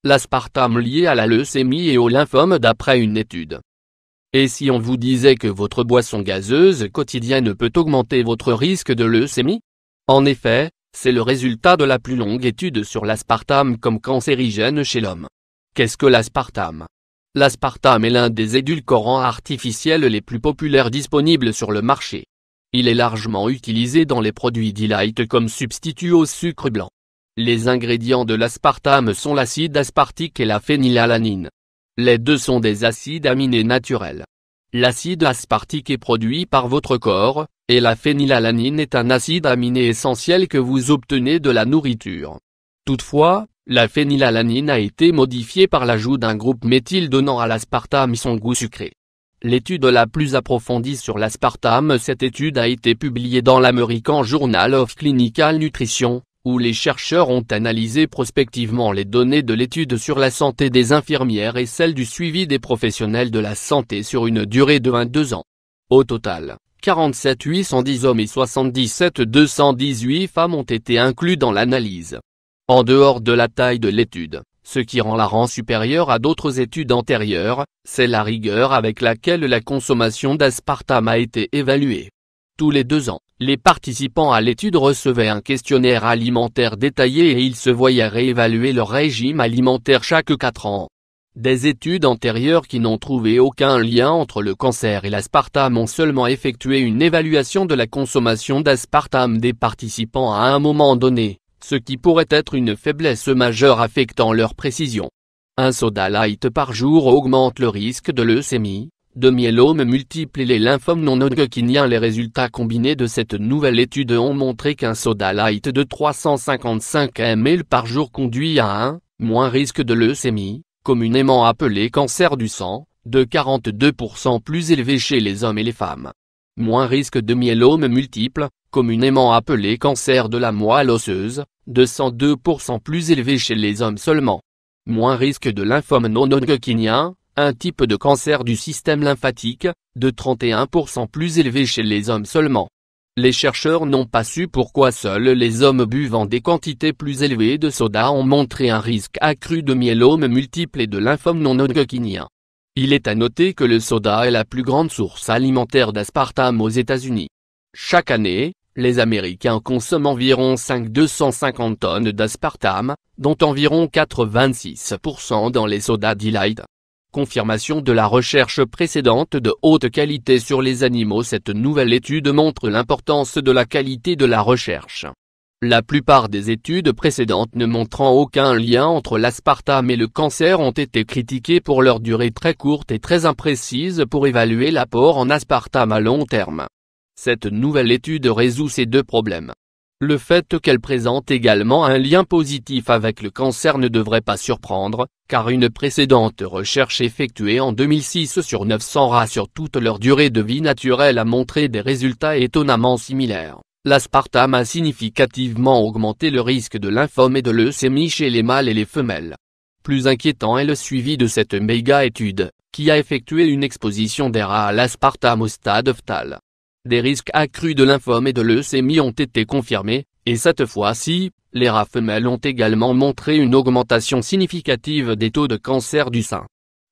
l'aspartame lié à la leucémie et au lymphome d'après une étude. Et si on vous disait que votre boisson gazeuse quotidienne peut augmenter votre risque de leucémie? En effet, c'est le résultat de la plus longue étude sur l'aspartame comme cancérigène chez l'homme. Qu'est-ce que l'aspartame? L'aspartame est l'un des édulcorants artificiels les plus populaires disponibles sur le marché. Il est largement utilisé dans les produits Delight comme substitut au sucre blanc. Les ingrédients de l'aspartame sont l'acide aspartique et la phénylalanine. Les deux sont des acides aminés naturels. L'acide aspartique est produit par votre corps, et la phénylalanine est un acide aminé essentiel que vous obtenez de la nourriture. Toutefois, la phénylalanine a été modifiée par l'ajout d'un groupe méthyle donnant à l'aspartame son goût sucré. L'étude la plus approfondie sur l'aspartame. Cette étude a été publiée dans l'American Journal of Clinical Nutrition, où les chercheurs ont analysé prospectivement les données de l'étude sur la santé des infirmières et celle du suivi des professionnels de la santé sur une durée de 22 ans. Au total, 47 810 hommes et 77 218 femmes ont été inclus dans l'analyse. En dehors de la taille de l'étude, ce qui la rend supérieure à d'autres études antérieures, c'est la rigueur avec laquelle la consommation d'aspartame a été évaluée. Tous les 2 ans, les participants à l'étude recevaient un questionnaire alimentaire détaillé et ils se voyaient réévaluer leur régime alimentaire chaque 4 ans. Des études antérieures qui n'ont trouvé aucun lien entre le cancer et l'aspartame ont seulement effectué une évaluation de la consommation d'aspartame des participants à un moment donné, ce qui pourrait être une faiblesse majeure affectant leur précision. Un soda light par jour augmente le risque de leucémie, de myélome multiple et les lymphomes non hodgkiniens. Les résultats combinés de cette nouvelle étude ont montré qu'un soda light de 355 ml par jour conduit à un moins risque de leucémie, communément appelé cancer du sang, de 42% plus élevé chez les hommes et les femmes. Moins risque de myélome multiple, communément appelé cancer de la moelle osseuse, de 102% plus élevé chez les hommes seulement. Moins risque de lymphome non hodgkinien, un type de cancer du système lymphatique, de 31% plus élevé chez les hommes seulement. Les chercheurs n'ont pas su pourquoi seuls les hommes buvant des quantités plus élevées de soda ont montré un risque accru de myélome multiple et de lymphome non hodgkinien. Il est à noter que le soda est la plus grande source alimentaire d'aspartame aux États-Unis. Chaque année, les Américains consomment environ 250 tonnes d'aspartame, dont environ 86% dans les sodas Delight. Confirmation de la recherche précédente de haute qualité sur les animaux. Cette nouvelle étude montre l'importance de la qualité de la recherche. La plupart des études précédentes ne montrant aucun lien entre l'aspartame et le cancer ont été critiquées pour leur durée très courte et très imprécise pour évaluer l'apport en aspartame à long terme. Cette nouvelle étude résout ces deux problèmes. Le fait qu'elle présente également un lien positif avec le cancer ne devrait pas surprendre, car une précédente recherche effectuée en 2006 sur 900 rats sur toute leur durée de vie naturelle a montré des résultats étonnamment similaires. L'aspartame a significativement augmenté le risque de lymphome et de leucémie chez les mâles et les femelles. Plus inquiétant est le suivi de cette méga-étude, qui a effectué une exposition des rats à l'aspartame au stade fœtal. Des risques accrus de lymphome et de leucémie ont été confirmés, et cette fois-ci, les rats femelles ont également montré une augmentation significative des taux de cancer du sein.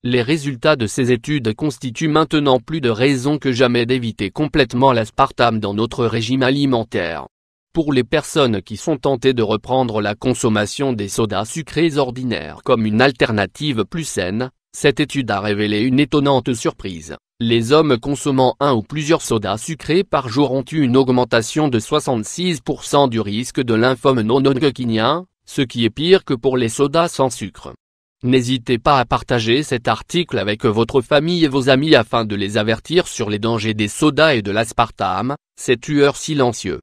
Les résultats de ces études constituent maintenant plus de raisons que jamais d'éviter complètement l'aspartame dans notre régime alimentaire. Pour les personnes qui sont tentées de reprendre la consommation des sodas sucrés ordinaires comme une alternative plus saine, cette étude a révélé une étonnante surprise. Les hommes consommant un ou plusieurs sodas sucrés par jour ont eu une augmentation de 66% du risque de lymphome non hodgkinien, ce qui est pire que pour les sodas sans sucre. N'hésitez pas à partager cet article avec votre famille et vos amis afin de les avertir sur les dangers des sodas et de l'aspartame, ces tueurs silencieux.